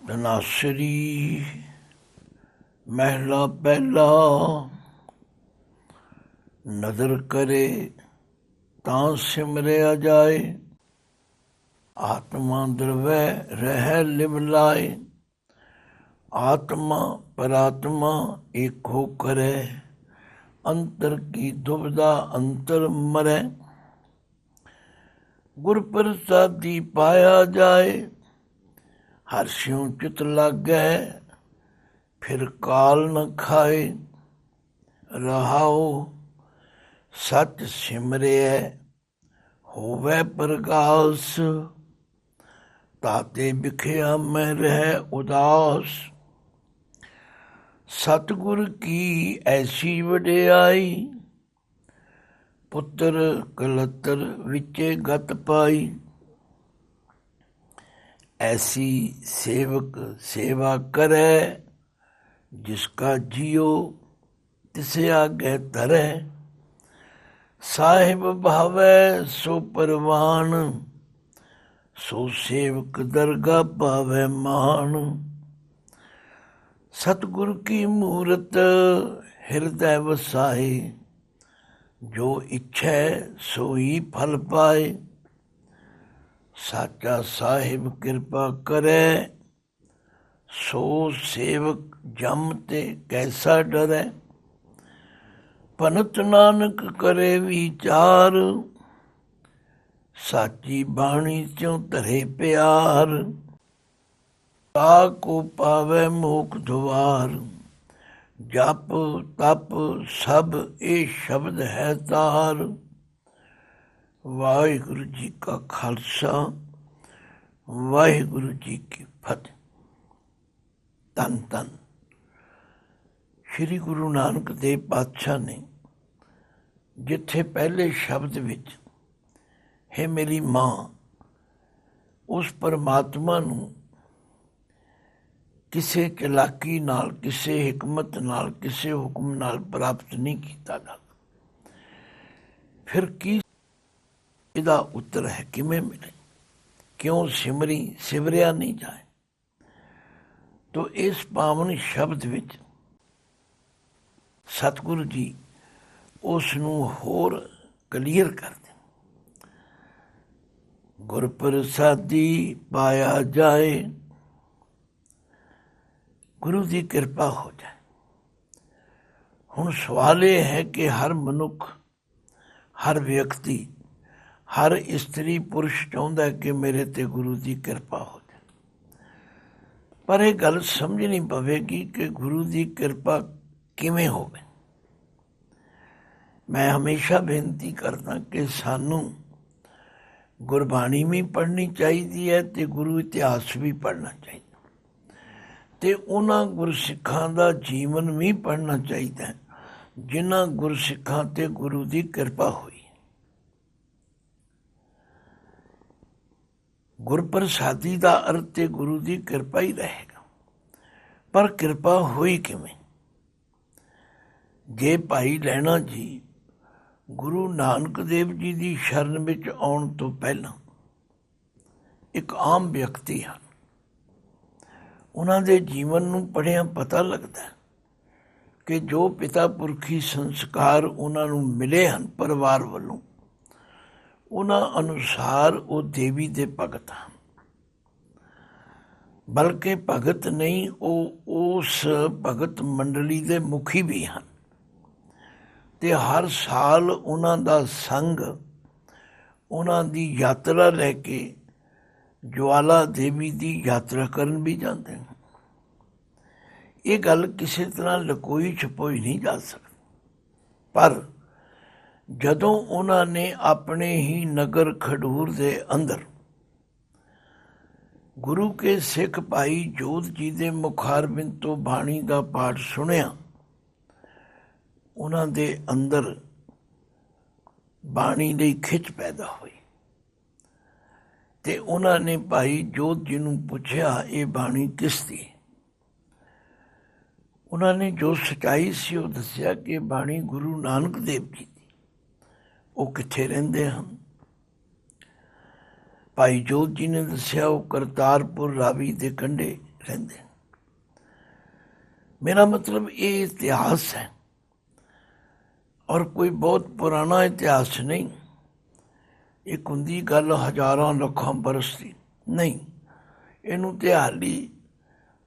ਧਨਾਸਰੀ ਮਹਿਲਾ ਪਹਿਲਾ। ਨਦਰ ਕਰੇ ਤਾਂ ਸਿਮਰਿਆ ਜਾਏ, ਆਤਮਾ ਦਰਵੈ ਰਹਿ ਲਿਵ ਲਾਏ। ਆਤਮਾ ਪਰਾਤਮਾ ਏਕੋ ਕਰੇ, ਅੰਤਰ ਕੀ ਦੁਬਿਧਾ ਅੰਤਰ ਮਰੈ। ਗੁਰ ਪ੍ਰਸਾਦੀ ਪਾਇਆ ਜਾਏ, ਹਰਸ਼ਿਉ ਚਿਤ ਲਾਗੈ ਫਿਰ ਕਾਲ ਨ ਖਾਏ। ਰਹਾਉ ਸਚ ਸਿਮਰਿਐ ਹੋਵੈ ਪ੍ਰਗਾਸ, ਤਾਤੇ ਬਿਖਿਆ ਮੈਂ ਰਹਿ ਉਦਾਸ। ਸਤਿਗੁਰ ਕੀ ਐਸੀ ਵਡਿਆਈ, ਪੁੱਤਰ ਕਲਤਰ ਵਿਚੇ ਗਤ ਪਾਈ। ऐसी सेवक सेवा करे, जिसका जियो तिसे आगे धरे। साहिब भावे सो परवान, सो सेवक दरगाह पावे मान। सतगुर की मूरत हृदय वसाए, जो इच्छै सोई फल पाए। साचा साहिब किरपा करे, सो सेवक जम ते कैसा डरै। भनत नानक करे विचार, साची बाणी त्यों धरे प्यार। ताको पावे मोख द्वार, जप तप सब ये शब्द है तार। ਵਾਹਿਗੁਰੂ ਜੀ ਕਾ ਖਾਲਸਾ, ਵਾਹਿਗੁਰੂ ਜੀ ਕੀ ਫਤਿਹ। ਧੰਨ ਧੰਨ ਸ਼੍ਰੀ ਗੁਰੂ ਨਾਨਕ ਦੇਵ ਪਾਤਸ਼ਾਹ ਨੇ ਜਿੱਥੇ ਪਹਿਲੇ ਸ਼ਬਦ ਵਿੱਚ ਹੈ ਮੇਰੀ ਮਾਂ, ਉਸ ਪਰਮਾਤਮਾ ਨੂੰ ਕਿਸੇ ਚਲਾਕੀ ਨਾਲ, ਕਿਸੇ ਹਿਕਮਤ ਨਾਲ, ਕਿਸੇ ਹੁਕਮ ਨਾਲ ਪ੍ਰਾਪਤ ਨਹੀਂ ਕੀਤਾ ਜਾਂਦਾ। ਫਿਰ ਕੀ ਇਹਦਾ ਉੱਤਰ ਹੈ ਕਿਵੇਂ ਮਿਲੇ, ਕਿਉਂ ਸਿਮਰਿਆ ਨਹੀਂ ਜਾਏ। ਤੋ ਇਸ ਪਾਵਨ ਸ਼ਬਦ ਵਿੱਚ ਸਤਿਗੁਰੂ ਜੀ ਉਸ ਨੂੰ ਹੋਰ ਕਲੀਅਰ ਕਰਦੇ। ਗੁਰ ਪ੍ਰਸਾਦੀ ਪਾਇਆ ਜਾਏ, ਗੁਰੂ ਦੀ ਕਿਰਪਾ ਹੋ ਜਾਏ। ਹੁਣ ਸਵਾਲ ਇਹ ਹੈ ਕਿ ਹਰ ਮਨੁੱਖ, ਹਰ ਵਿਅਕਤੀ, ਹਰ ਇਸਤਰੀ ਪੁਰਸ਼ ਚਾਹੁੰਦਾ ਕਿ ਮੇਰੇ ਤੇ ਗੁਰੂ ਦੀ ਕਿਰਪਾ ਹੋ ਜਾਏ। ਪਰ ਇਹ ਗੱਲ ਸਮਝਣੀ ਪਵੇਗੀ ਕਿ ਗੁਰੂ ਦੀ ਕਿਰਪਾ ਕਿਵੇਂ ਹੋਵੇ। ਮੈਂ ਹਮੇਸ਼ਾ ਬੇਨਤੀ ਕਰਦਾ ਕਿ ਸਾਨੂੰ ਗੁਰਬਾਣੀ ਵੀ ਪੜ੍ਹਨੀ ਚਾਹੀਦੀ ਹੈ ਅਤੇ ਗੁਰੂ ਇਤਿਹਾਸ ਵੀ ਪੜ੍ਹਨਾ ਚਾਹੀਦਾ, ਅਤੇ ਉਹਨਾਂ ਗੁਰਸਿੱਖਾਂ ਦਾ ਜੀਵਨ ਵੀ ਪੜ੍ਹਨਾ ਚਾਹੀਦਾ ਹੈ ਜਿਨ੍ਹਾਂ ਗੁਰਸਿੱਖਾਂ 'ਤੇ ਗੁਰੂ ਦੀ ਕਿਰਪਾ ਹੋਈ। ਗੁਰਪ੍ਰਸਾਦੀ ਦਾ ਅਰਥ ਤੇ ਗੁਰੂ ਦੀ ਕਿਰਪਾ ਹੀ ਰਹੇਗਾ। ਪਰ ਕਿਰਪਾ ਹੋਈ ਕਿਵੇਂ? ਜੇ ਭਾਈ ਲਹਿਣਾ ਜੀ ਗੁਰੂ ਨਾਨਕ ਦੇਵ ਜੀ ਦੀ ਸ਼ਰਨ ਵਿੱਚ ਆਉਣ ਤੋਂ ਪਹਿਲਾਂ ਇੱਕ ਆਮ ਵਿਅਕਤੀ ਹਨ, ਉਹਨਾਂ ਦੇ ਜੀਵਨ ਨੂੰ ਪੜ੍ਹਿਆਂ ਪਤਾ ਲੱਗਦਾ ਕਿ ਜੋ ਪਿਤਾ ਪੁਰਖੀ ਸੰਸਕਾਰ ਉਹਨਾਂ ਨੂੰ ਮਿਲੇ ਹਨ ਪਰਿਵਾਰ ਵੱਲੋਂ, ਉਹਨਾਂ ਅਨੁਸਾਰ ਉਹ ਦੇਵੀ ਦੇ ਭਗਤ ਹਨ। ਬਲਕਿ ਭਗਤ ਨਹੀਂ, ਉਹ ਉਸ ਭਗਤ ਮੰਡਲੀ ਦੇ ਮੁਖੀ ਵੀ ਹਨ ਅਤੇ ਹਰ ਸਾਲ ਉਹਨਾਂ ਦਾ ਸੰਗ ਉਹਨਾਂ ਦੀ ਯਾਤਰਾ ਲੈ ਕੇ ਜਵਾਲਾ ਦੇਵੀ ਦੀ ਯਾਤਰਾ ਕਰਨ ਵੀ ਜਾਂਦੇ ਹਨ। ਇਹ ਗੱਲ ਕਿਸੇ ਤਰ੍ਹਾਂ ਲੁਕੋਈ ਛੁਪੋਈ ਨਹੀਂ ਜਾ ਸਕਦੀ। ਪਰ ਜਦੋਂ ਉਹਨਾਂ ਨੇ ਆਪਣੇ ਹੀ ਨਗਰ ਖਡੂਰ ਦੇ ਅੰਦਰ ਗੁਰੂ ਕੇ ਸਿੱਖ ਭਾਈ ਜੋਧ ਜੀ ਦੇ ਮੁਖਾਰਬਿੰਦ ਤੋਂ ਬਾਣੀ ਦਾ ਪਾਠ ਸੁਣਿਆ, ਉਹਨਾਂ ਦੇ ਅੰਦਰ ਬਾਣੀ ਲਈ ਖਿੱਚ ਪੈਦਾ ਹੋਈ ਅਤੇ ਉਹਨਾਂ ਨੇ ਭਾਈ ਜੋਧ ਜੀ ਨੂੰ ਪੁੱਛਿਆ, ਇਹ ਬਾਣੀ ਕਿਸ ਦੀ? ਉਹਨਾਂ ਨੇ ਜੋ ਸੱਚਾਈ ਸੀ ਉਹ ਦੱਸਿਆ ਕਿ ਬਾਣੀ ਗੁਰੂ ਨਾਨਕ ਦੇਵ ਜੀ ਦੀ, ਉਹ ਕਿੱਥੇ ਰਹਿੰਦੇ ਹਨ। ਭਾਈ ਜੋਤ ਜੀ ਨੇ ਦੱਸਿਆ ਉਹ ਕਰਤਾਰਪੁਰ ਰਾਵੀ ਦੇ ਕੰਢੇ ਰਹਿੰਦੇ। ਮੇਰਾ ਮਤਲਬ ਇਹ ਇਤਿਹਾਸ ਹੈ, ਔਰ ਕੋਈ ਬਹੁਤ ਪੁਰਾਣਾ ਇਤਿਹਾਸ ਨਹੀਂ। ਇੱਕ ਹੁੰਦੀ ਗੱਲ ਹਜ਼ਾਰਾਂ ਲੱਖਾਂ ਬਰਸ ਦੀ, ਨਹੀਂ। ਇਹਨੂੰ ਤੇ ਹਾਲੀ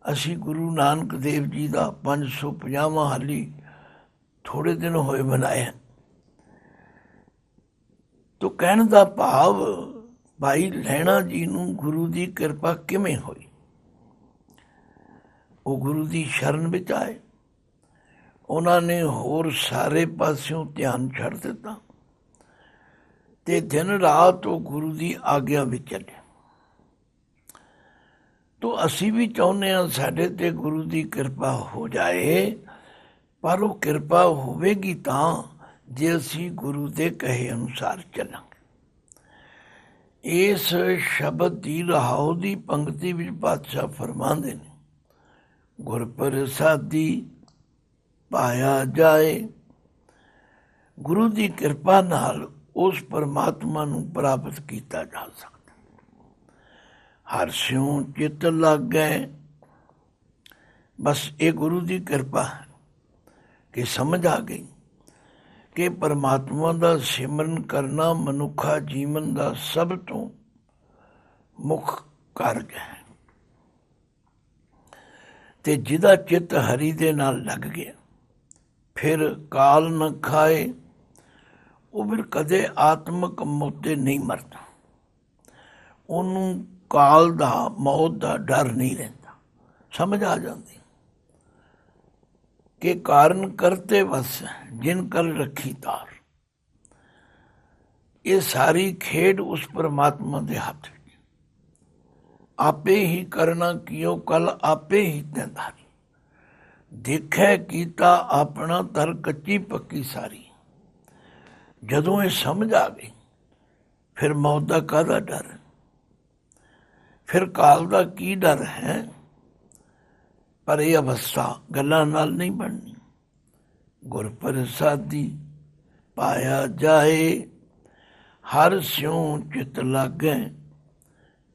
ਅਸੀਂ ਗੁਰੂ ਨਾਨਕ ਦੇਵ ਜੀ ਦਾ 550ਵਾਂ ਹਾਲੀ ਥੋੜ੍ਹੇ ਦਿਨ ਹੋਏ ਮਨਾਇਆ। ਤੋ ਕਹਿਣ ਦਾ ਭਾਵ ਭਾਈ ਲਹਿਣਾ ਜੀ ਨੂੰ ਗੁਰੂ ਦੀ ਕਿਰਪਾ ਕਿਵੇਂ ਹੋਈ। ਉਹ ਗੁਰੂ ਦੀ ਸ਼ਰਨ ਵਿੱਚ ਆਏ, ਉਹਨਾਂ ਨੇ ਹੋਰ ਸਾਰੇ ਪਾਸਿਓਂ ਧਿਆਨ ਛੱਡ ਦਿੱਤਾ ਤੇ ਦਿਨ ਰਾਤ ਉਹ ਗੁਰੂ ਦੀ ਆਗਿਆ ਵਿੱਚ ਚੱਲੇ। ਤੋ ਅਸੀਂ ਵੀ ਚਾਹੁੰਦੇ ਹਾਂ ਸਾਡੇ ਤੇ ਗੁਰੂ ਦੀ ਕਿਰਪਾ ਹੋ ਜਾਏ, ਪਰ ਉਹ ਕਿਰਪਾ ਹੋਵੇਗੀ ਤਾਂ ਜੇ ਅਸੀਂ ਗੁਰੂ ਦੇ ਕਹੇ ਅਨੁਸਾਰ ਚੱਲਾਂਗੇ। ਇਸ ਸ਼ਬਦ ਦੀ ਰਹਾਉ ਦੀ ਪੰਕਤੀ ਵਿੱਚ ਪਾਤਸ਼ਾਹ ਫਰਮਾਉਂਦੇ ਨੇ, ਗੁਰ ਪ੍ਰਸਾਦੀ ਪਾਇਆ ਜਾਏ। ਗੁਰੂ ਦੀ ਕਿਰਪਾ ਨਾਲ ਉਸ ਪਰਮਾਤਮਾ ਨੂੰ ਪ੍ਰਾਪਤ ਕੀਤਾ ਜਾ ਸਕਦਾ। ਹਰ ਸਿਉ ਚਿੱਤ ਲਾਗੈ, ਬਸ ਇਹ ਗੁਰੂ ਦੀ ਕਿਰਪਾ ਹੈ ਕਿ ਸਮਝ ਆ ਗਈ ਕਿ ਪਰਮਾਤਮਾ ਦਾ ਸਿਮਰਨ ਕਰਨਾ ਮਨੁੱਖਾ ਜੀਵਨ ਦਾ ਸਭ ਤੋਂ ਮੁੱਖ ਕਾਰਜ ਹੈ। ਤੇ ਜਿਹਦਾ ਚਿੱਤ ਹਰੀ ਦੇ ਨਾਲ ਲੱਗ ਗਿਆ, ਫਿਰ ਕਾਲ ਨਾ ਖਾਏ, ਉਹ ਫਿਰ ਕਦੇ ਆਤਮਕ ਮੋਤੇ ਨਹੀਂ ਮਰਦਾ। ਉਹਨੂੰ ਕਾਲ ਦਾ, ਮੌਤ ਦਾ ਡਰ ਨਹੀਂ ਰਹਿੰਦਾ। ਸਮਝ ਆ ਜਾਂਦੀ ਕਿ ਕਾਰਨ ਕਰਤੇ ਵਸ ਜਿਨ ਕਰ ਰੱਖੀ ਤਾਰ। ਇਹ ਸਾਰੀ ਖੇਡ ਉਸ ਪਰਮਾਤਮਾ ਦੇ ਹੱਥ ਵਿੱਚ। ਆਪੇ ਹੀ ਕਰਨਾ ਕਿਉ ਕਲ ਆਪੇ ਹੀ ਤੈਂਧਾਰੀ। ਦੇਖੈ ਕੀਤਾ ਆਪਣਾ ਤਰ ਕੱਚੀ ਪੱਕੀ ਸਾਰੀ। ਜਦੋਂ ਇਹ ਸਮਝ ਆ ਗਈ, ਫਿਰ ਮੌਤ ਦਾ ਕਾਹਦਾ ਡਰ, ਫਿਰ ਕਾਲ ਦਾ ਕੀ ਡਰ ਹੈ। ਪਰ ਇਹ ਅਵਸਥਾ ਗੱਲਾਂ ਨਾਲ ਨਹੀਂ ਬਣਨੀ। ਗੁਰ ਪ੍ਰਸਾਦੀ ਪਾਇਆ ਜਾਏ, ਹਰ ਸਿਉ ਚਿਤ ਲਾਗੈ,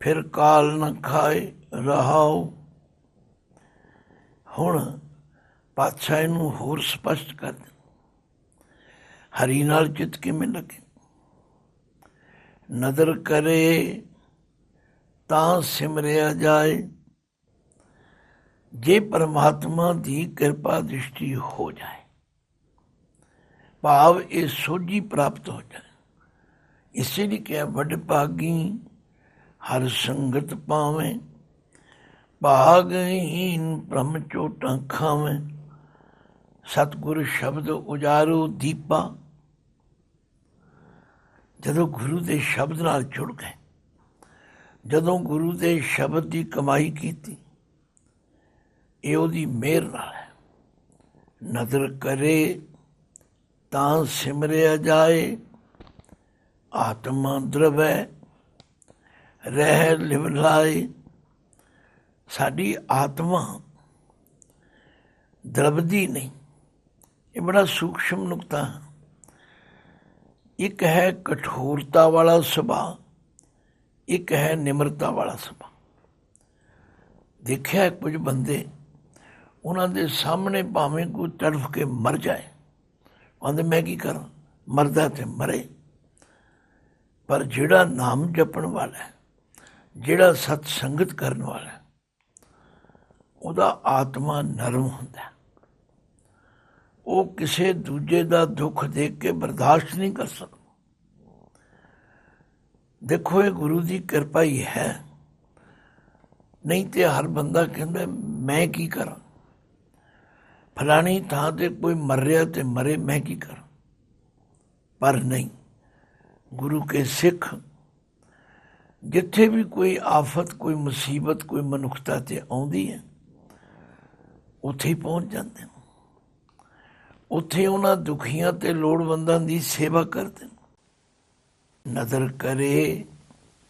ਫਿਰ ਕਾਲ ਨਾ ਖਾਏ ਰਹਾਉ। ਹੁਣ ਪਾਤਸ਼ਾਹ ਨੂੰ ਹੋਰ ਸਪਸ਼ਟ ਕਰ ਦੇ, ਹਰੀ ਨਾਲ ਚਿੱਤ ਕਿਵੇਂ ਲੱਗੇ। ਨਦਰ ਕਰੇ ਤਾਂ ਸਿਮਰਿਆ ਜਾਏ। ਜੇ ਪਰਮਾਤਮਾ ਦੀ ਕਿਰਪਾ ਦ੍ਰਿਸ਼ਟੀ ਹੋ ਜਾਏ, ਭਾਵ ਇਹ ਸੋਝੀ ਪ੍ਰਾਪਤ ਹੋ ਜਾਏ। ਇਸੇ ਲਈ ਕਿਹਾ ਵੱਡ ਭਾਗੀ ਹਰ ਸੰਗਤ ਪਾਵੇਂ, ਭਾਗਹੀਨ ਬ੍ਰਹਮ ਚੋਟਾਂ ਖਾਵੇਂ। ਸਤਿਗੁਰ ਸ਼ਬਦ ਉਜਾਰੋ ਦੀਪਾ। ਜਦੋਂ ਗੁਰੂ ਦੇ ਸ਼ਬਦ ਨਾਲ ਜੁੜ ਗਏ, ਜਦੋਂ ਗੁਰੂ ਦੇ ਸ਼ਬਦ ਦੀ ਕਮਾਈ ਕੀਤੀ, ਇਹ ਉਹਦੀ ਮਿਹਰ ਨਾਲ ਹੈ। ਨਦਰ ਕਰੇ ਤਾਂ ਸਿਮਰਿਆ ਜਾਏ, ਆਤਮਾ ਦਰਵੈ ਰਹਿ ਲਿਵ ਲਾਏ। ਸਾਡੀ ਆਤਮਾ ਦਰਬਦੀ ਨਹੀਂ। ਇਹ ਬੜਾ ਸੂਖਸ਼ਮ ਨੁਕਤਾ ਹੈ। ਇੱਕ ਹੈ ਕਠੋਰਤਾ ਵਾਲਾ ਸੁਭਾਅ, ਇੱਕ ਹੈ ਨਿਮਰਤਾ ਵਾਲਾ ਸੁਭਾਅ। ਦੇਖਿਆ ਕੁਝ ਬੰਦੇ, ਉਹਨਾਂ ਦੇ ਸਾਹਮਣੇ ਭਾਵੇਂ ਕੋਈ ਤੜਫ ਕੇ ਮਰ ਜਾਏ, ਕਹਿੰਦੇ ਮੈਂ ਕੀ ਕਰਾਂ, ਮਰਦਾ ਤੇ ਮਰੇ। ਪਰ ਜਿਹੜਾ ਨਾਮ ਜਪਣ ਵਾਲਾ ਹੈ, ਜਿਹੜਾ ਸਤ ਸੰਗਤ ਕਰਨ ਵਾਲਾ ਹੈ, ਉਹਦਾ ਆਤਮਾ ਨਰਮ ਹੁੰਦਾ। ਉਹ ਕਿਸੇ ਦੂਜੇ ਦਾ ਦੁੱਖ ਦੇਖ ਕੇ ਬਰਦਾਸ਼ਤ ਨਹੀਂ ਕਰ ਸਕਦਾ। ਦੇਖੋ ਇਹ ਗੁਰੂ ਦੀ ਕਿਰਪਾ ਹੀ ਹੈ। ਨਹੀਂ ਤੇ ਹਰ ਬੰਦਾ ਕਹਿੰਦਾ ਮੈਂ ਕੀ ਕਰਾਂ, ਫਲਾਣੀ ਥਾਂ ਤੇ ਕੋਈ ਮਰ ਰਿਹਾ ਤੇ ਮਰੇ, ਮੈਂ ਕੀ ਕਰਾਂ। ਪਰ ਨਹੀਂ, ਗੁਰੂ ਕੇ ਸਿੱਖ ਜਿੱਥੇ ਵੀ ਕੋਈ ਆਫਤ, ਕੋਈ ਮੁਸੀਬਤ, ਕੋਈ ਮਨੁੱਖਤਾ ਤੇ ਆਉਂਦੀ ਹੈ, ਉੱਥੇ ਹੀ ਪਹੁੰਚ ਜਾਂਦੇ ਨੇ। ਉੱਥੇ ਉਹਨਾਂ ਦੁਖੀਆਂ ਤੇ ਲੋੜਵੰਦਾਂ ਦੀ ਸੇਵਾ ਕਰਦੇ ਨੇ। ਨਦਰ ਕਰੇ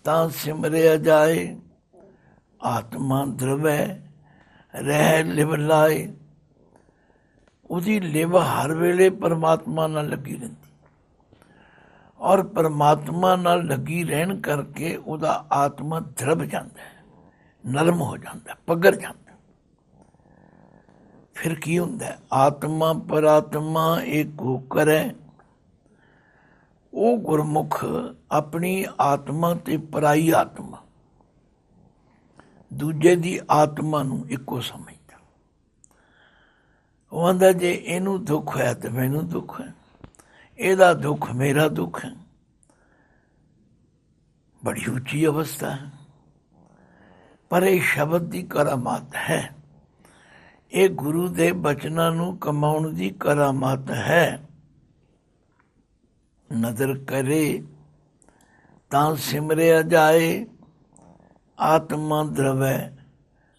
ਤਾਂ ਸਿਮਰਿਆ ਜਾਏ, ਆਤਮਾ ਦਰਵੈ ਰਹਿ ਲਿਵ ਲਾਏ। ਉਹਦੀ ਲਿਵ ਹਰ ਵੇਲੇ ਪਰਮਾਤਮਾ ਨਾਲ ਲੱਗੀ ਰਹਿੰਦੀ, ਔਰ ਪਰਮਾਤਮਾ ਨਾਲ ਲੱਗੀ ਰਹਿਣ ਕਰਕੇ ਉਹਦਾ ਆਤਮਾ ਦ੍ਰਿੜ ਜਾਂਦਾ ਹੈ, ਨਰਮ ਹੋ ਜਾਂਦਾ, ਪੱਗਰ ਜਾਂਦਾ। ਫਿਰ ਕੀ ਹੁੰਦਾ? ਆਤਮਾ ਪਰਾਤਮਾ ਇੱਕ ਹੋਕਰ ਹੈ। ਉਹ ਗੁਰਮੁਖ ਆਪਣੀ ਆਤਮਾ ਤੇ ਪਰਾਈ ਆਤਮਾ, ਦੂਜੇ ਦੀ ਆਤਮਾ ਨੂੰ ਇੱਕੋ ਸਮਝਦਾ। ਉਹ ਆਂਦਾ ਜੇ ਇਹਨੂੰ ਦੁੱਖ ਹੈ ਤੇ ਮੈਨੂੰ ਦੁੱਖ ਹੈ, ਇਹਦਾ ਦੁੱਖ ਮੇਰਾ ਦੁੱਖ ਹੈ। ਬੜੀ ਉੱਚੀ ਅਵਸਥਾ ਹੈ, ਪਰ ਇਹ ਸ਼ਬਦ ਦੀ ਕਰਾਮਾਤ ਹੈ। ਇਹ ਗੁਰੂ ਦੇ ਬਚਨਾਂ ਨੂੰ ਕਮਾਉਣ ਦੀ ਕਰਾਮਾਤ ਹੈ। ਨਦਰ ਕਰੇ ਤਾਂ ਸਿਮਰਿਆ ਜਾਏ, ਆਤਮਾ ਦਰਵੈ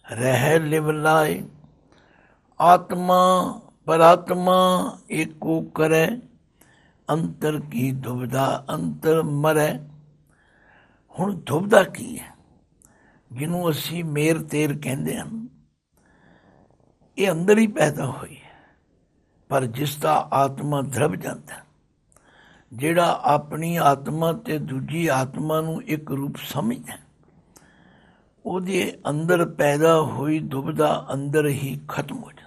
ਰਹਿ ਲਿਵ ਲਾਏ। ਆਤਮਾ ਪਰਾਤਮਾ ਏਕੋ ਕਰੈ, ਅੰਤਰ ਕੀ ਦੁਬਿਧਾ ਅੰਤਰ ਮਰੈ। ਹੁਣ ਦੁਬਿਧਾ ਕੀ ਹੈ? ਜਿਹਨੂੰ ਅਸੀਂ ਮੇਰ ਤੇਰ ਕਹਿੰਦੇ ਹਨ, ਇਹ ਅੰਦਰ ਹੀ ਪੈਦਾ ਹੋਈ ਹੈ। ਪਰ ਜਿਸ ਦਾ ਆਤਮਾ ਦ੍ਰਿੜ ਜਾਂਦਾ, ਜਿਹੜਾ ਆਪਣੀ ਆਤਮਾ ਤੇ ਦੂਜੀ ਆਤਮਾ ਨੂੰ ਇੱਕ ਰੂਪ ਸਮਝਦਾ, ਉਹਦੇ ਅੰਦਰ ਪੈਦਾ ਹੋਈ ਦੁਬਿਧਾ ਅੰਦਰ ਹੀ ਖਤਮ ਹੋ ਜਾਂਦੀ।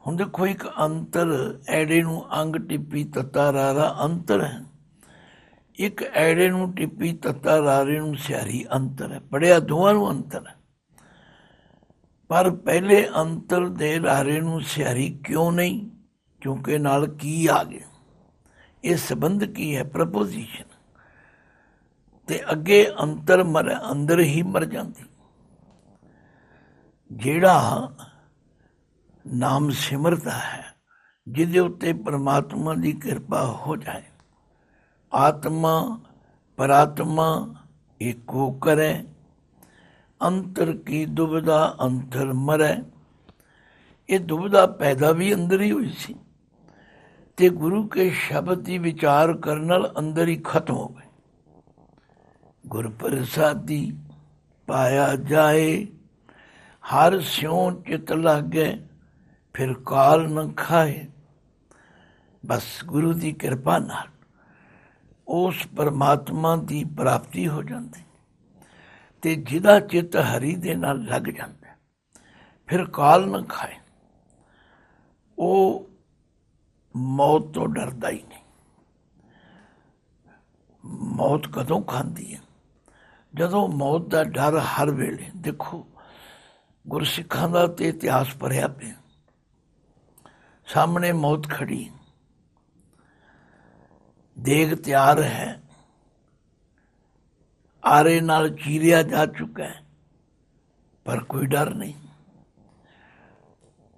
ਹੁਣ ਦੇਖੋ, ਇੱਕ ਅੰਤਰ, ਐੜੇ ਨੂੰ ਅੰਗ ਟਿੱਪੀ ਤੱਤਾ ਰਾਰਾ ਅੰਤਰ ਹੈ। ਇੱਕ ਐੜੇ ਨੂੰ ਟਿੱਪੀ ਤੱਤਾ ਰਾਰੇ ਨੂੰ ਸਿਆਰੀ ਅੰਤਰ ਹੈ। ਪੜ੍ਹਿਆ ਦੋਵਾਂ ਨੂੰ ਅੰਤਰ ਹੈ, ਪਰ ਪਹਿਲੇ ਅੰਤਰ ਦੇ ਰਾਰੇ ਨੂੰ ਸਿਆਰੀ ਕਿਉਂ ਨਹੀਂ? ਕਿਉਂਕਿ ਨਾਲ ਕੀ ਆ ਗਿਆ? ਇਹ ਸੰਬੰਧ ਕੀ ਹੈ? ਪ੍ਰਪੋਜੀਸ਼ਨ। ਤੇ ਅੱਗੇ ਅੰਤਰ ਮਰ, ਅੰਦਰ ਹੀ ਮਰ ਜਾਂਦੀ। ਜਿਹੜਾ ਨਾਮ ਸਿਮਰਦਾ ਹੈ, ਜਿਹਦੇ ਉੱਤੇ ਪਰਮਾਤਮਾ ਦੀ ਕਿਰਪਾ ਹੋ ਜਾਏ, ਆਤਮਾ ਪਰਾਤਮਾ ਏਕੋ ਕਰੈ, ਅੰਤਰ ਕੀ ਦੁਬਿਧਾ ਅੰਤਰ ਮਰੈ। ਇਹ ਦੁਬਿਧਾ ਪੈਦਾ ਵੀ ਅੰਦਰ ਹੀ ਹੋਈ ਸੀ, ਤੇ ਗੁਰੂ ਕੇ ਸ਼ਬਦ ਦੀ ਵਿਚਾਰ ਕਰਨ ਨਾਲ ਅੰਦਰ ਹੀ ਖਤਮ ਹੋ ਗਈ। ਗੁਰ ਪ੍ਰਸਾਦੀ ਪਾਇਆ ਜਾਏ, ਹਰ ਸਿਉ ਚਿਤ ਲਾਗੇ, ਫਿਰ ਕਾਲ ਨ ਖਾਏ। ਬਸ ਗੁਰੂ ਦੀ ਕਿਰਪਾ ਨਾਲ ਉਸ ਪਰਮਾਤਮਾ ਦੀ ਪ੍ਰਾਪਤੀ ਹੋ ਜਾਂਦੀ, ਤੇ ਜਿਹਦਾ ਚਿੱਤ ਹਰੀ ਦੇ ਨਾਲ ਲੱਗ ਜਾਂਦਾ, ਫਿਰ ਕਾਲ ਨਾ ਖਾਏ। ਉਹ ਮੌਤ ਤੋਂ ਡਰਦਾ ਹੀ ਨਹੀਂ। ਮੌਤ ਕਦੋਂ ਖਾਂਦੀ ਹੈ? ਜਦੋਂ ਮੌਤ ਦਾ ਡਰ ਹਰ ਵੇਲੇ। ਦੇਖੋ, ਗੁਰਸਿੱਖਾਂ ਦਾ ਤੇ ਇਤਿਹਾਸ ਭਰਿਆ ਪਿਆ, ਸਾਹਮਣੇ ਮੌਤ ਖੜੀ, ਦੇਗ ਤਿਆਰ ਹੈ, ਆਰੇ ਨਾਲ ਚੀਰਿਆ ਜਾ ਚੁੱਕਾ ਹੈ, ਪਰ ਕੋਈ ਡਰ ਨਹੀਂ।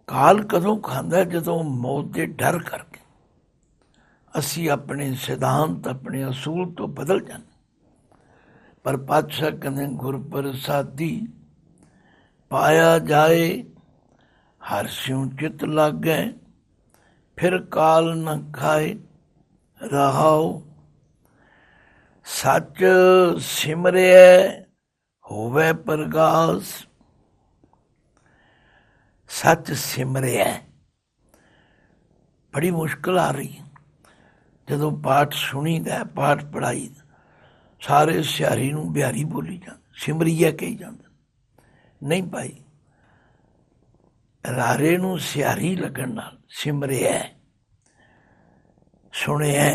ਕਾਲ ਕਦੋਂ ਖਾਂਦਾ? ਜਦੋਂ ਮੌਤ ਦੇ ਡਰ ਕਰਕੇ ਅਸੀਂ ਆਪਣੇ ਸਿਧਾਂਤ, ਆਪਣੇ ਅਸੂਲ ਤੋਂ ਬਦਲ ਜਾਂਦੇ। ਪਰ ਪਾਤਸ਼ਾਹ ਕਹਿੰਦੇ ਗੁਰ ਪ੍ਰਸਾਦੀ ਪਾਇਆ ਜਾਏ, ਹਰ ਸਿਉ ਚਿਤ ਲਾਗੈ, ਫਿਰ ਕਾਲ ਨ ਖਾਏ। ਰਹਾਉ ਸੱਚ ਸਿਮਰਿਐ ਹੋਵੇ ਪ੍ਰਗਾਸ। ਸੱਚ ਸਿਮਰਿਐ ਬੜੀ ਮੁਸ਼ਕਿਲ ਆ ਰਹੀ ਹੈ। ਜਦੋਂ ਪਾਠ ਸੁਣੀਦਾ, ਪਾਠ ਪੜ੍ਹਾਈਦਾ, ਸਾਰੇ ਸਿਆਰੀ ਨੂੰ ਬਿਹਾਰੀ ਬੋਲੀ ਜਾਂਦੇ, ਸਿਮਰੀਆ ਕਹੀ ਜਾਂਦੇ। ਨਹੀਂ ਭਾਈ, ਰਾਰੇ ਨੂੰ ਸਿਆਰੀ ਲੱਗਣ ਨਾਲ ਸਿਮਰਿਐ, ਸੁਣਿਐ।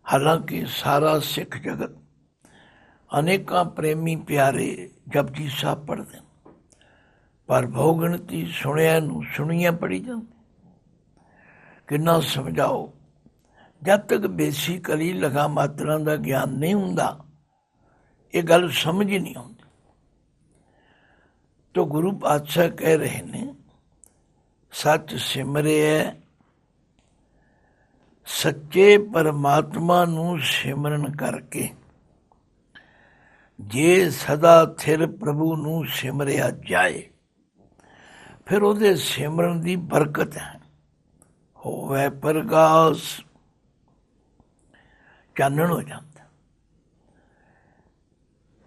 ਹਾਲਾਂਕਿ ਸਾਰਾ ਸਿੱਖ ਜਗਤ, ਅਨੇਕਾਂ ਪ੍ਰੇਮੀ ਪਿਆਰੇ ਜਪਜੀ ਸਾਹਿਬ ਪੜ੍ਹਦੇ, ਪਰ ਬਹੁ ਗਿਣਤੀ ਸੁਣਿਆ ਨੂੰ ਸੁਣੀਆਂ ਪੜ੍ਹੀ ਜਾਂਦੀ। ਕਿੰਨਾ ਸਮਝਾਓ, ਜਦ ਤੱਕ ਬੇਸਿਕਲੀ ਲਗਾ ਮਾਤਰਾ ਦਾ ਗਿਆਨ ਨਹੀਂ ਹੁੰਦਾ, ਇਹ ਗੱਲ ਸਮਝ ਹੀ ਨਹੀਂ ਆਉਂਦੀ। ਤੋ ਗੁਰੂ ਪਾਤਸ਼ਾਹ ਕਹਿ ਰਹੇ ਨੇ, ਸੱਚ ਸਿਮਰਿਐ। ਸੱਚੇ ਪਰਮਾਤਮਾ ਨੂੰ ਸਿਮਰਨ ਕਰਕੇ ਜੇ ਸਦਾ ਥਿਰ ਪ੍ਰਭੂ ਨੂੰ ਸਿਮਰਿਆ ਜਾਏ, ਫਿਰ ਉਹਦੇ ਸਿਮਰਨ ਦੀ ਬਰਕਤ ਹੈ। ਹੋਵੇ ਪ੍ਰਗਾਸ, ਚਾਨਣ ਹੋ ਜਾਂਦਾ।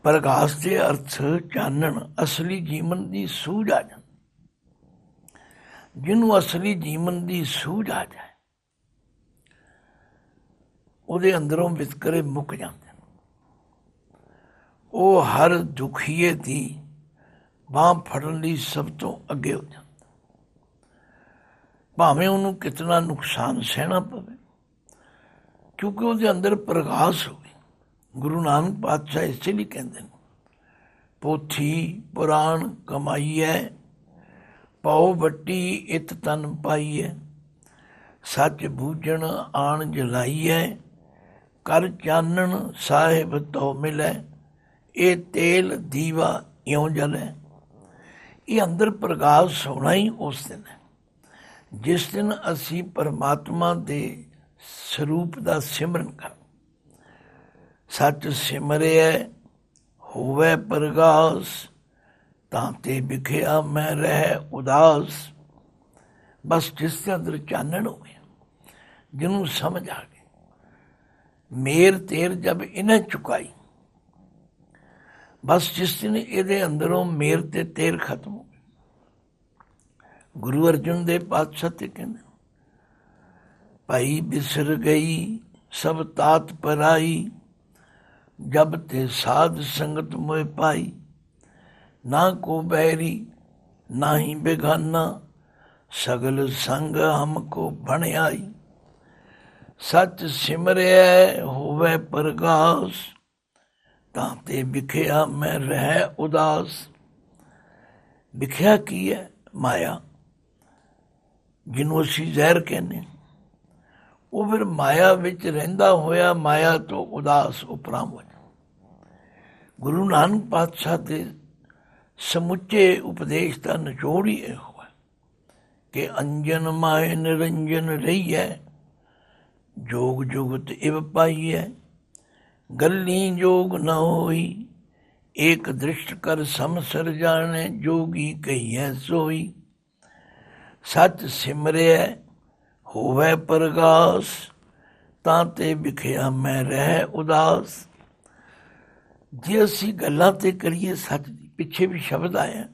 ਪ੍ਰਗਾਸ ਦੇ ਅਰਥ ਚਾਨਣ, ਅਸਲੀ ਜੀਵਨ ਦੀ ਸੂਝ ਆ ਜਾਂਦੀ। ਜਿਹਨੂੰ ਅਸਲੀ ਜੀਵਨ ਦੀ ਸੂਝ ਆ ਜਾਏ ਉਹਦੇ ਅੰਦਰੋਂ ਵਿਤਕਰੇ ਮੁੱਕ ਜਾਂਦੇ ਨੇ। ਉਹ ਹਰ ਦੁਖੀਏ ਦੀ ਬਾਂਹ ਫੜਨ ਲਈ ਸਭ ਤੋਂ ਅੱਗੇ ਹੋ ਜਾਂਦਾ, ਭਾਵੇਂ ਉਹਨੂੰ ਕਿਤਨਾ ਨੁਕਸਾਨ ਸਹਿਣਾ ਪਵੇ, ਕਿਉਂਕਿ ਉਹਦੇ ਅੰਦਰ ਪ੍ਰਗਾਸ ਹੋਵੇ। ਗੁਰੂ ਨਾਨਕ ਪਾਤਸ਼ਾਹ ਇਸੇ ਲਈ ਕਹਿੰਦੇ ਨੇ, ਪੋਥੀ ਪੁਰਾਣ ਕਮਾਈਐ, ਪਾਉ ਵੱਟੀ ਇਤ ਤਨ ਪਾਈਐ, ਸੱਚ ਬੂਝਣ ਆਣ ਜਲਾਈਐ, ਕਰ ਚਾਨਣ ਸਾਹਿਬ ਤੋ ਮਿਲੈ, ਇਹ ਤੇਲ ਦੀਵਾ ਇਉਂ ਜਲੈ। ਇਹ ਅੰਦਰ ਪ੍ਰਗਾਸ ਹੋਣਾ ਹੀ ਉਸ ਦਿਨ ਹੈ ਜਿਸ ਦਿਨ ਅਸੀਂ ਪਰਮਾਤਮਾ ਦੇ ਸਰੂਪ ਦਾ ਸਿਮਰਨ ਕਰ। ਸੱਚ ਸਿਮਰਿਐ ਹੋਵੇ ਪ੍ਰਗਾਸ, ਤਾਂ ਤੇ ਵਿਖਿਆ ਮੈਂ ਰਹਿ ਉਦਾਸ। ਬਸ ਜਿਸ ਦੇ ਅੰਦਰ ਚਾਨਣ ਹੋਵੇ, ਜਿਹਨੂੰ ਸਮਝ ਆ ਗਈ, ਮੇਰ ਤੇਰ ਜਬ ਇਹਨੇ ਚੁਕਾਈ, ਬਸ ਜਿਸ ਦਿਨ ਇਹਦੇ ਅੰਦਰੋਂ ਮੇਰ ਤੇ ਤੇਰ ਖਤਮ ਹੋ ਗਈ। ਗੁਰੂ ਅਰਜਨ ਦੇਵ ਪਾਤਸ਼ਾਹ ਤੇ ਕਹਿੰਦੇ, ਭਾਈ ਬਿਸਰ ਗਈ ਸਭ ਤਾਤ ਪਰਾਈ, ਜਬ ਤੇ ਸਾਧ ਸੰਗਤ ਮੋਇ ਪਾਈ, ਨਾ ਕੋ ਬੈਰੀ ਨਾ ਹੀ ਬੇਗਾਨਾ, ਸਗਲ ਸੰਗ ਹਮਕੋ ਬਣ ਆਈ। ਸੱਚ ਸਿਮਰਿਐ ਹੋਵੇ ਪ੍ਰਗਾਸ, ਤਾਂ ਤੇ ਵਿਖਿਆ ਮੈਂ ਰਹਿ ਉਦਾਸ। ਵਿਖਿਆ ਕੀ ਹੈ? ਮਾਇਆ, ਜਿਹਨੂੰ ਅਸੀਂ ਜ਼ਹਿਰ ਕਹਿੰਦੇ, ਉਹ ਫਿਰ ਮਾਇਆ ਵਿੱਚ ਰਹਿੰਦਾ ਹੋਇਆ ਮਾਇਆ ਤੋਂ ਉਦਾਸ ਉਪਰਾਮ ਹੋ ਜਾਂਦਾ। ਗੁਰੂ ਨਾਨਕ ਪਾਤਸ਼ਾਹ ਦੇ ਸਮੁੱਚੇ ਉਪਦੇਸ਼ ਦਾ ਨਿਚੋੜ ਹੀ ਇਹੋ ਹੈ ਕਿ ਅੰਜਨ ਮਾਏ ਨਿਰੰਜਨ ਰਹੀਐ, ਜੋਗ ਜੁਗਤ ਇਵ ਪਾਈਐ, ਗੱਲੀ ਜੋਗ ਨ ਹੋਈ, ਏਕ ਦ੍ਰਿਸ਼ਟ ਕਰ ਸਮਸਰ ਜਾਣੈ, ਜੋਗੀ ਕਹੀਐ ਸੋਈ। ਸੱਚ ਸਿਮਰਿਐ ਹੋਵੇ ਪ੍ਰਗਾਸ, ਤਾਂ ਤੇ ਵਿਖਿਆ ਮੈਂ ਰਹਿ ਉਦਾਸ। ਜੇ ਅਸੀਂ ਗੱਲਾਂ ਤੇ ਕਰੀਏ ਸੱਚ ਦੀ, ਪਿੱਛੇ ਵੀ ਸ਼ਬਦ ਆਇਆ,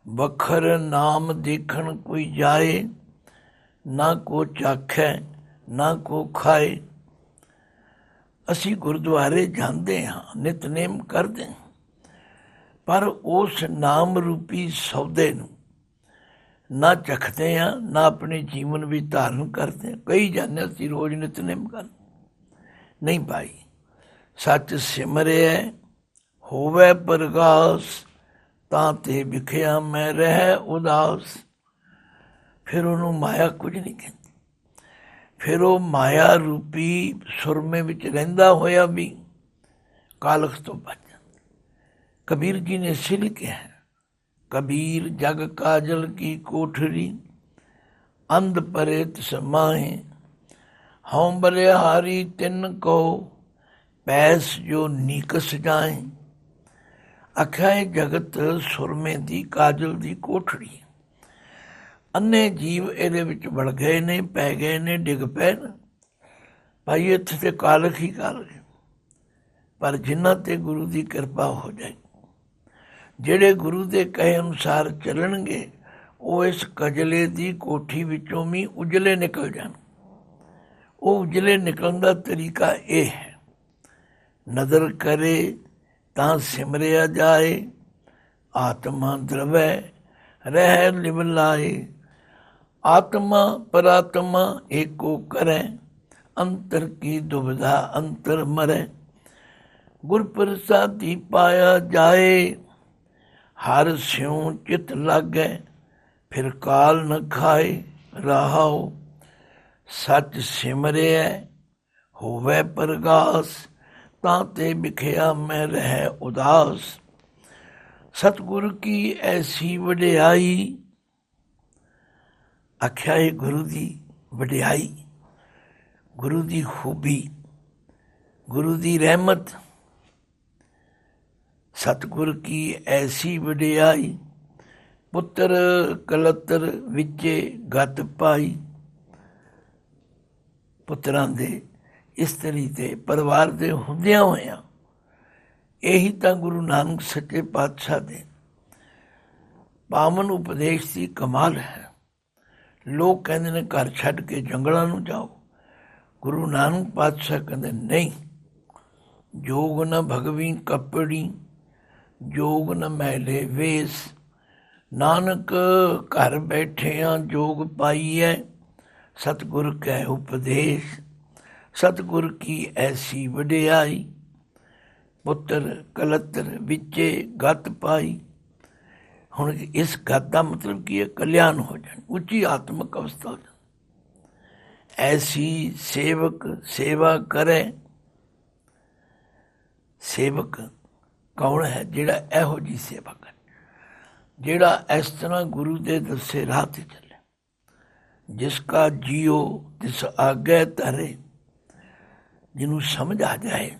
ਬਖਰ ਨਾਮ ਦੇਖਣ ਕੋਈ ਜਾਏ, ਨਾ ਕੋ ਚਾਖੈ ਨਾ ਕੋ ਖਾਏ। ਅਸੀਂ ਗੁਰਦੁਆਰੇ ਜਾਂਦੇ ਹਾਂ, ਨਿਤਨੇਮ ਕਰਦੇ ਹਾਂ, ਪਰ ਉਸ ਨਾਮ ਰੂਪੀ ਸੌਦੇ ਨੂੰ ਨਾ ਚਖਦੇ ਹਾਂ, ਨਾ ਆਪਣੇ ਜੀਵਨ ਵਿੱਚ ਧਾਰਨ ਕਰਦੇ ਹਾਂ। ਕਈ ਜਾਂਦੇ ਅਸੀਂ ਰੋਜ਼ ਨਿਤਨੇਮ ਕਰਨ, ਨਹੀਂ ਭਾਈ। ਸੱਚ ਸਿਮਰਿਐ ਹੋਵੇ ਪ੍ਰਗਾਸ, ਤਾਂ ਤੇ ਵਿਖਿਆ ਮੈਂ ਰਹਿ ਉਦਾਸ। ਫਿਰ ਉਹਨੂੰ ਮਾਇਆ ਕੁਝ ਨਹੀਂ ਕਹਿੰਦੀ, ਫਿਰ ਉਹ ਮਾਇਆ ਰੂਪੀ ਸੁਰਮੇ ਵਿੱਚ ਰਹਿੰਦਾ ਹੋਇਆ ਵੀ ਕਾਲਖ ਤੋਂ ਬਚ ਜਾਂਦਾ। ਕਬੀਰ ਜੀ ਨੇ ਇਸੇ ਲਈ ਕਿਹਾ, ਕਬੀਰ ਜਗ ਕਾਜਲ ਕੀ ਕੋਠਰੀ, ਅੰਧ ਪਰੇਤ ਸਮਾਹੇ, ਹਉ ਬਲਿਹਾਰੀ ਤਿੰਨ ਕੋ, ਪੈਸ ਜੋ ਨੀਕਸ ਜਾਏ। ਆਖਿਆ ਇਹ ਜਗਤ ਸੁਰਮੇ ਦੀ ਕਾਜਲ ਦੀ ਕੋਠੜੀ, ਅੰਨੇ ਜੀਵ ਇਹਦੇ ਵਿੱਚ ਵੜ ਗਏ ਨੇ, ਪੈ ਗਏ ਨੇ, ਡਿੱਗ ਪਏ ਨੇ। ਭਾਈ ਇੱਥੇ ਤੇ ਕਾਲਖ ਹੀ ਕਾਲਖ, ਪਰ ਜਿਨ੍ਹਾਂ ਤੇ ਗੁਰੂ ਦੀ ਕਿਰਪਾ ਹੋ ਜਾਏ, ਜਿਹੜੇ ਗੁਰੂ ਦੇ ਕਹੇ ਅਨੁਸਾਰ ਚੱਲਣਗੇ, ਉਹ ਇਸ ਕਜਲੇ ਦੀ ਕੋਠੀ ਵਿੱਚੋਂ ਵੀ ਉਜਲੇ ਨਿਕਲ ਜਾਣ। ਉਹ ਉਜਲੇ ਨਿਕਲਣ ਦਾ ਤਰੀਕਾ ਇਹ ਹੈ, ਨਦਰ ਕਰੇ ਤਾਂ ਸਿਮਰਿਆ ਜਾਏ, ਆਤਮਾ ਦਰਵੈ ਰਹਿ ਲਿਵ ਲਾਏ। ਆਤਮਾ ਪਰਾਤਮਾ ਏਕੋ ਕਰੈ, ਅੰਤਰ ਕੀ ਦੁਬਿਧਾ ਅੰਤਰ ਮਰੈ। ਗੁਰ ਪ੍ਰਸਾਦੀ ਪਾਇਆ ਜਾਏ, ਹਰ ਸਿਉ ਚਿਤ ਲਾਗੈ, ਫਿਰ ਕਾਲ ਨ ਖਾਏ ਰਹਾਉ। ਸੱਚ ਸਿਮਰਿਐ ਹੋਵੇ ਪ੍ਰਗਾਸ, ਤਾਂ ਤੇ ਵਿਖਿਆ ਮੈਂ ਰਹਿ ਉਦਾਸ। ਸਤਿਗੁਰ ਕੀ ਐਸੀ ਵਡਿਆਈ, ਆਖਿਆ ਇਹ ਗੁਰੂ ਦੀ ਵਡਿਆਈ, ਗੁਰੂ ਦੀ ਖੂਬੀ, ਗੁਰੂ ਦੀ ਰਹਿਮਤ। ਸਤਿਗੁਰ ਕੀ ਐਸੀ ਵਡਿਆਈ, ਪੁੱਤਰ ਕਲਤਰ ਵਿੱਚੇ ਗਤ ਪਾਈ। ਪੁੱਤਰਾਂ ਦੇ ਇਸਤਰੀ ਦੇ ਪਰਿਵਾਰ ਦੇ ਹੁੰਦਿਆਂ ਹੋਇਆਂ, ਇਹੀ ਤਾਂ ਗੁਰੂ ਨਾਨਕ ਸੱਚੇ ਪਾਤਸ਼ਾਹ ਦੇ ਪਾਵਨ ਉਪਦੇਸ਼ ਦੀ ਕਮਾਲ ਹੈ। ਲੋਕ ਕਹਿੰਦੇ ਨੇ ਘਰ ਛੱਡ ਕੇ ਜੰਗਲਾਂ ਨੂੰ ਜਾਓ। ਗੁਰੂ ਨਾਨਕ ਪਾਤਸ਼ਾਹ ਕਹਿੰਦੇ ਨਹੀਂ, ਜੋਗ ਨ ਭਗਵੀ ਕੱਪੜੀ, ਜੋਗ ਨ ਮੈਲੇ ਵੇਸ। ਨਾਨਕ ਘਰ ਬੈਠਿਆਂ ਜੋਗ ਪਾਈਐ, ਸਤਿਗੁਰ ਕੈ ਉਪਦੇਸ਼। ਸਤਿਗੁਰ ਕੀ ਐਸੀ ਵਡਿਆਈ, ਪੁੱਤਰ ਕਲਤਰ ਵਿੱਚੇ ਗਤ ਪਾਈ। ਹੁਣ ਇਸ ਗਤ ਦਾ ਮਤਲਬ ਕੀ ਹੈ? ਕਲਿਆਣ ਹੋ ਜਾਣ, ਉੱਚੀ ਆਤਮਿਕ ਅਵਸਥਾ ਹੋ ਜਾਣ। ਐਸੀ ਸੇਵਕ ਸੇਵਾ ਕਰੇ। ਸੇਵਕ ਕੌਣ ਹੈ? ਜਿਹੜਾ ਇਹੋ ਜਿਹੀ ਸੇਵਾ ਕਰੇ, ਜਿਹੜਾ ਇਸ ਤਰ੍ਹਾਂ ਗੁਰੂ ਦੇ ਦੱਸੇ ਰਾਹ ਤੇ ਚੱਲੇ। ਜਿਸ ਕਾ ਜੀਓ ਤਿਸ ਆਗੇ ਧਰੇ। ਜਿਹਨੂੰ ਸਮਝ ਆ ਜਾਏ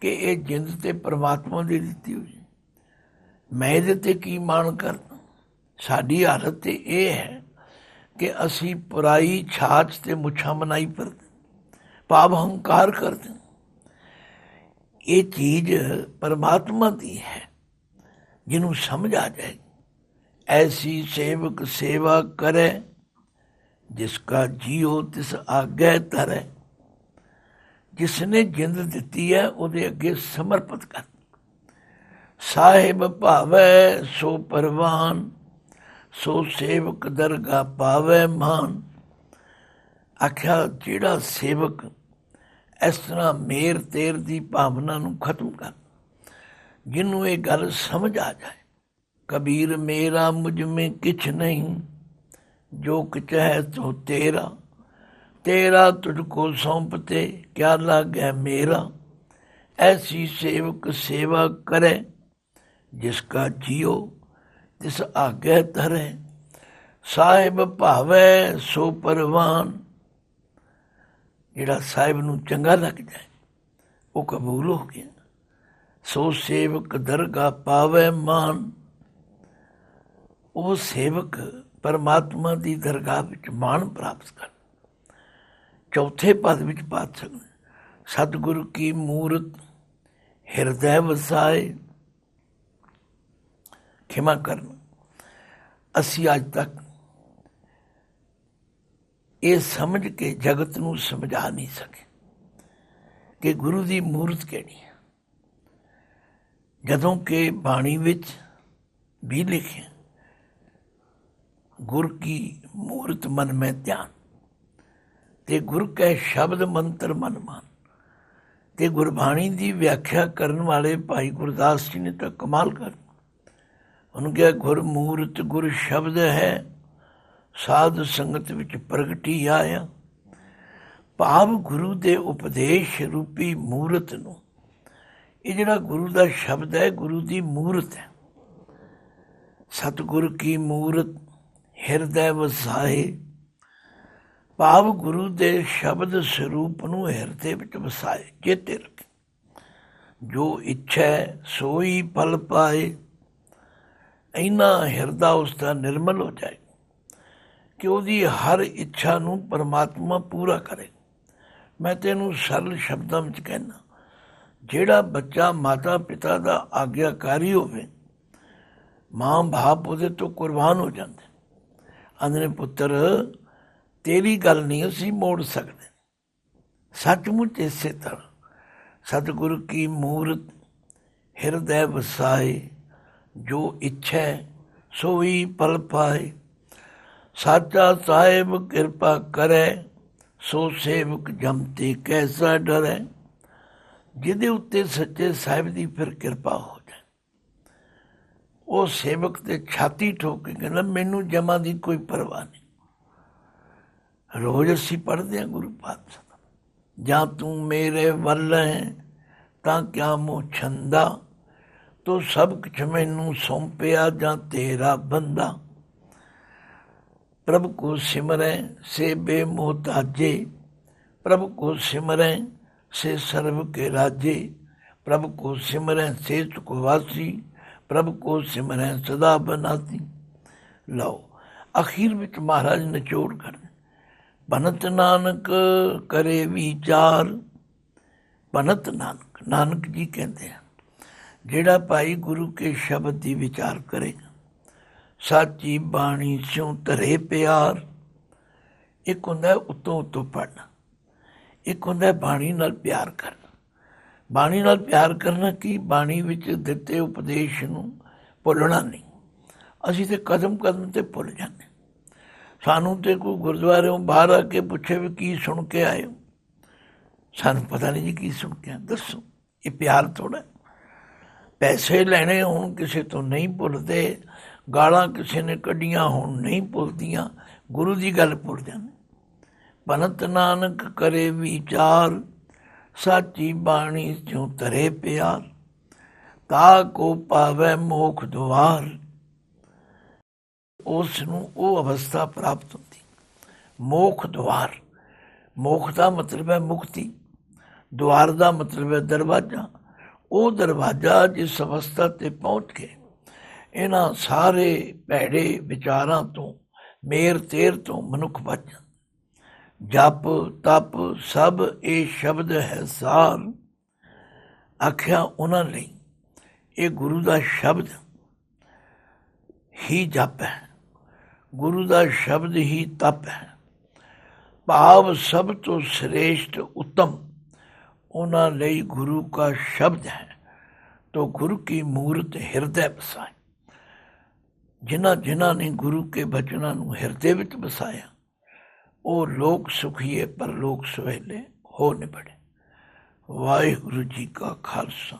ਕਿ ਇਹ ਜਿੰਦ ਤੇ ਪਰਮਾਤਮਾ ਦੀ ਦਿੱਤੀ ਹੋਈ, ਮੈਂ ਇਹਦੇ ਤੇ ਕੀ ਮਾਣ ਕਰਦਾ। ਸਾਡੀ ਹਾਲਤ ਤੇ ਇਹ ਹੈ ਕਿ ਅਸੀਂ ਪੁਰਾਈ ਛਾਛ ਤੇ ਮੁੱਛਾਂ ਮਨਾਈ ਫਿਰਦੇ, ਭਾਵ ਹੰਕਾਰ ਕਰਦੇ। ਇਹ ਚੀਜ਼ ਪਰਮਾਤਮਾ ਦੀ ਹੈ, ਜਿਹਨੂੰ ਸਮਝ ਆ ਜਾਏ। ਐਸੀ ਸੇਵਕ ਸੇਵਾ ਕਰੇ, ਜਿਸ ਕਾ ਜੀਓ ਤਿਸ ਆਗੇ ਧਰੇ। ਜਿਸਨੇ ਜਿੰਦ ਦਿੱਤੀ ਹੈ ਉਹਦੇ ਅੱਗੇ ਸਮਰਪਿਤ ਕਰ। ਸਾਹਿਬ ਭਾਵੈ ਸੋ ਪਰਵਾਨ, ਸੋ ਸੇਵਕ ਦਰਗਾ ਪਾਵੈ ਮਾਨ। ਆਖਿਆ ਜਿਹੜਾ ਸੇਵਕ ਇਸ ਤਰ੍ਹਾਂ ਮੇਰ ਤੇਰ ਦੀ ਭਾਵਨਾ ਨੂੰ ਖਤਮ ਕਰ, ਜਿਹਨੂੰ ਇਹ ਗੱਲ ਸਮਝ ਆ ਜਾਏ, ਕਬੀਰ ਮੇਰਾ ਮੁਝ ਮੇਂ ਕਿਛ ਨਹੀਂ, ਜੋ ਕਿਛ ਹੈ ਸੋ ਤੇਰਾ। ਤੇਰਾ ਤੁਝ ਕੋ ਸੌਂਪਤੇ ਕਿਆ ਲਾਗੈ ਮੇਰਾ। ਐਸੀ ਸੇਵਕ ਸੇਵਾ ਕਰੇ, ਜਿਸ ਕਾ ਜੀਓ ਤਿਸ ਆਗੇ ਧਰੇ। ਸਾਹਿਬ ਭਾਵੈ ਸੋ ਪਰਵਾਨ। ਜਿਹੜਾ ਸਾਹਿਬ ਨੂੰ ਚੰਗਾ ਲੱਗ ਜਾਏ ਉਹ ਕਬੂਲ ਹੋ ਗਿਆ। ਸੋ ਸੇਵਕ ਦਰਗਾ ਪਾਵੈ ਮਾਨ। ਉਹ ਸੇਵਕ ਪਰਮਾਤਮਾ ਦੀ ਦਰਗਾਹ ਵਿੱਚ ਮਾਣ ਪ੍ਰਾਪਤ ਕਰ। ਚੌਥੇ ਪਦ ਵਿੱਚ ਪਾਤਸ਼ਾਹ ਨੇ ਸਤਿਗੁਰੂ ਕੀ ਮੂਰਤ ਹਿਰਦੈ ਵਸਾਏ। ਖਿਮਾ ਕਰਨਾ, ਅਸੀਂ ਅੱਜ ਤੱਕ ਇਹ ਸਮਝ ਕੇ ਜਗਤ ਨੂੰ ਸਮਝਾ ਨਹੀਂ ਸਕੇ ਕਿ ਗੁਰੂ ਦੀ ਮੂਰਤ ਕਿਹੜੀ ਹੈ। ਜਦੋਂ ਕਿ ਬਾਣੀ ਵਿੱਚ ਵੀ ਲਿਖਿਆ, ਗੁਰ ਕੀ ਮੂਰਤ ਮਨ ਮੈਂ ਧਿਆਨ, ਤੇ ਗੁਰ ਕੈ ਸ਼ਬਦ ਮੰਤਰ ਮਨ ਮਾਨ। ਤੇ ਗੁਰਬਾਣੀ ਦੀ ਵਿਆਖਿਆ ਕਰਨ ਵਾਲੇ ਭਾਈ ਗੁਰਦਾਸ ਜੀ ਨੇ ਤਾਂ ਕਮਾਲ ਕਰ। ਉਹਨੂੰ ਕਿਹਾ ਗੁਰ ਮੂਰਤ ਗੁਰ ਸ਼ਬਦ ਹੈ, ਸਾਧ ਸੰਗਤ ਵਿੱਚ ਪ੍ਰਗਟੀ ਆਇਆ। ਭਾਵ ਗੁਰੂ ਦੇ ਉਪਦੇਸ਼ ਰੂਪੀ ਮੂਰਤ ਨੂੰ, ਇਹ ਜਿਹੜਾ ਗੁਰੂ ਦਾ ਸ਼ਬਦ ਹੈ ਗੁਰੂ ਦੀ ਮੂਰਤ ਹੈ। ਸਤਿਗੁਰ ਕੀ ਮੂਰਤ ਹਿਰਦੈ ਵਸਾਏ। ਭਾਵ ਗੁਰੂ ਦੇ ਸ਼ਬਦ ਸਰੂਪ ਨੂੰ ਹਿਰਦੇ ਵਿੱਚ ਵਸਾਏ, ਚੇਤੇ ਰੱਖੇ। ਜੋ ਇੱਛਾ ਸੋਈ ਫਲ ਪਾਏ। ਇੰਨਾ ਹਿਰਦਾ ਉਸ ਦਾ ਨਿਰਮਲ ਹੋ ਜਾਏ ਕਿ ਉਹਦੀ ਹਰ ਇੱਛਾ ਨੂੰ ਪਰਮਾਤਮਾ ਪੂਰਾ ਕਰੇ। ਮੈਂ ਤੈਨੂੰ ਸਰਲ ਸ਼ਬਦਾਂ ਵਿੱਚ ਕਹਿਣਾ, ਜਿਹੜਾ ਬੱਚਾ ਮਾਤਾ ਪਿਤਾ ਦਾ ਆਗਿਆਕਾਰੀ ਹੋਵੇ, ਮਾਂ ਬਾਪ ਉਹਦੇ ਤੋਂ ਕੁਰਬਾਨ ਹੋ ਜਾਂਦੇ। ਆਂਦੇ ਨੇ ਪੁੱਤਰ ਤੇਰੀ ਗੱਲ ਨਹੀਂ ਅਸੀਂ ਮੋੜ ਸਕਦੇ। ਸੱਚਮੁੱਚ ਇਸੇ ਤਰ੍ਹਾਂ ਸਤਿਗੁਰੂ ਕੀ ਮੂਰਤ ਹਿਰਦੈ ਵਸਾਏ। ਜੋ ਇੱਛਾ ਸੋਈ ਫਲ ਪਾਏ। ਸਾਚਾ ਸਾਹਿਬ ਕਿਰਪਾ ਕਰੇ, ਸੋ ਸੇਵਕ ਜਮਤੇ ਕੈਸਾ ਡਰੈ। ਜਿਹਦੇ ਉੱਤੇ ਸੱਚੇ ਸਾਹਿਬ ਦੀ ਫਿਰ ਕਿਰਪਾ ਹੋ ਜਾਏ, ਉਹ ਸੇਵਕ ਤੇ ਛਾਤੀ ਠੋਕ ਕੇ ਕਹਿੰਦਾ ਮੈਨੂੰ ਜਮਾਂ ਦੀ ਕੋਈ ਪਰਵਾਹ ਨਹੀਂ। ਰੋਜ਼ ਅਸੀਂ ਪੜ੍ਹਦੇ ਹਾਂ ਗੁਰੂ ਪਾਤਸ਼ਾਹ ਦਾ, ਜਾਂ ਤੂੰ ਮੇਰੇ ਵੱਲ ਹੈ ਤਾਂ ਕਿਆ ਮੋਹ ਛੰਦਾ, ਤੋ ਸਭ ਕੁਛ ਮੈਨੂੰ ਸੌਂਪਿਆ ਜਾਂ ਤੇਰਾ ਬੰਦਾ। ਪ੍ਰਭ ਕੋ ਸਿਮਰੈ ਸੇ ਬੇਮੋਹਤਾਜੇ, ਪ੍ਰਭ ਕੋ ਸਿਮਰੈ ਸੇ ਸਰਬ ਕੇ ਰਾਜੇ। ਪ੍ਰਭ ਕੋ ਸਿਮਰੈ ਸੇ ਸੁਖ ਵਾਸੀ, ਪ੍ਰਭ ਕੋ ਸਿਮਰੈ ਸਦਾ ਬਨਾਤੀ। ਲਓ ਅਖੀਰ ਵਿੱਚ ਮਹਾਰਾਜ ਨਿਚੋੜ ਕਰਦੇ, ਭਨਤ ਨਾਨਕ ਕਰੇ ਵਿਚਾਰ। ਭਨਤ ਨਾਨਕ, ਨਾਨਕ ਜੀ ਕਹਿੰਦੇ ਆ ਜਿਹੜਾ ਭਾਈ ਗੁਰੂ ਕੇ ਸ਼ਬਦ ਦੀ ਵਿਚਾਰ ਕਰੇਗਾ, ਸਾਚੀ ਬਾਣੀ ਸਿਉ ਧਰੇ ਪਿਆਰ। ਇੱਕ ਹੁੰਦਾ ਉੱਤੋਂ ਉੱਤੋਂ ਪੜ੍ਹਨਾ, ਇੱਕ ਹੁੰਦਾ ਬਾਣੀ ਨਾਲ ਪਿਆਰ ਕਰਨਾ। ਬਾਣੀ ਨਾਲ ਪਿਆਰ ਕਰਨਾ ਕੀ, ਬਾਣੀ ਵਿੱਚ ਦਿੱਤੇ ਉਪਦੇਸ਼ ਨੂੰ ਭੁੱਲਣਾ ਨਹੀਂ। ਅਸੀਂ ਤਾਂ ਕਦਮ ਕਦਮ 'ਤੇ ਭੁੱਲ ਜਾਂਦੇ। ਸਾਨੂੰ ਤਾਂ ਕੋਈ ਗੁਰਦੁਆਰਿਓਂ ਬਾਹਰ ਆ ਕੇ ਪੁੱਛੇ ਵੀ ਕੀ ਸੁਣ ਕੇ ਆਏ ਹੋ, ਸਾਨੂੰ ਪਤਾ ਨਹੀਂ ਜੀ ਕੀ ਸੁਣ ਕੇ ਆਏ। ਦੱਸੋ, ਇਹ ਪਿਆਰ ਥੋੜ੍ਹਾ। ਪੈਸੇ ਲੈਣੇ ਹੋਣ ਕਿਸੇ ਤੋਂ ਨਹੀਂ ਭੁੱਲਦੇ, ਗਾਲਾਂ ਕਿਸੇ ਨੇ ਕੱਢੀਆਂ ਹੋਣ ਨਹੀਂ ਭੁੱਲਦੀਆਂ, ਗੁਰੂ ਦੀ ਗੱਲ ਭੁੱਲ ਜਾਂਦੇ। ਭਨਤ ਨਾਨਕ ਕਰੇ ਵਿਚਾਰ, ਸਾਚੀ ਬਾਣੀ ਚੋਂ ਤਰੇ ਪਿਆਰ, ਤਾ ਕੋ ਪਾਵੈ ਮੋਖ ਦੁਆਰ। ਉਸ ਨੂੰ ਉਹ ਅਵਸਥਾ ਪ੍ਰਾਪਤ ਹੁੰਦੀ, ਮੋਖ ਦੁਆਰ। ਮੋਖ ਦਾ ਮਤਲਬ ਹੈ ਮੁਕਤੀ, ਦੁਆਰ ਦਾ ਮਤਲਬ ਹੈ ਦਰਵਾਜ਼ਾ। ਉਹ ਦਰਵਾਜ਼ਾ ਜਿਸ ਅਵਸਥਾ 'ਤੇ ਪਹੁੰਚ ਕੇ ਇਹਨਾਂ ਸਾਰੇ ਭੈੜੇ ਵਿਚਾਰਾਂ ਤੋਂ, ਮੇਰ ਤੇਰ ਤੋਂ ਮਨੁੱਖ ਬਚ ਜਾਂਦਾ। ਜਪ ਤਪ ਸਭ ਇਹ ਸ਼ਬਦ ਹੈ ਸਾਰ, ਆਖਿਆ ਉਹਨਾਂ ਲਈ ਇਹ ਗੁਰੂ ਦਾ ਸ਼ਬਦ ਹੀ ਜਪ ਹੈ, ਗੁਰੂ ਦਾ ਸ਼ਬਦ ਹੀ ਤਪ ਹੈ। ਭਾਵ ਸਭ ਤੋਂ ਸ੍ਰੇਸ਼ਟ ਉੱਤਮ ਉਹਨਾਂ ਲਈ ਗੁਰੂ का शब्द है। तो गुरु की मूर्त ਹਿਰਦੈ ਬਸਾਏ। ਜਿਨ੍ਹਾਂ ਜਿਨ੍ਹਾਂ ਨੇ ਗੁਰੂ ਕੇ ਬਚਨਾਂ ਨੂੰ ਹਿਰਦੇ ਵਿੱਚ ਬਸਾਇਆ, ਉਹ ਲੋਕ ਸੁਖੀਏ ਪਰਲੋਕ ਸੁਹੇਲੇ ਹੋ ਨਿਬੜੇ। ਵਾਹਿਗੁਰੂ ਜੀ ਕਾ ਖਾਲਸਾ,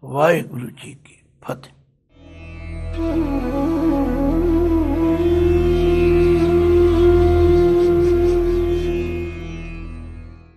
ਵਾਹਿਗੁਰੂ ਜੀ ਕੀ ਫਤਿਹ।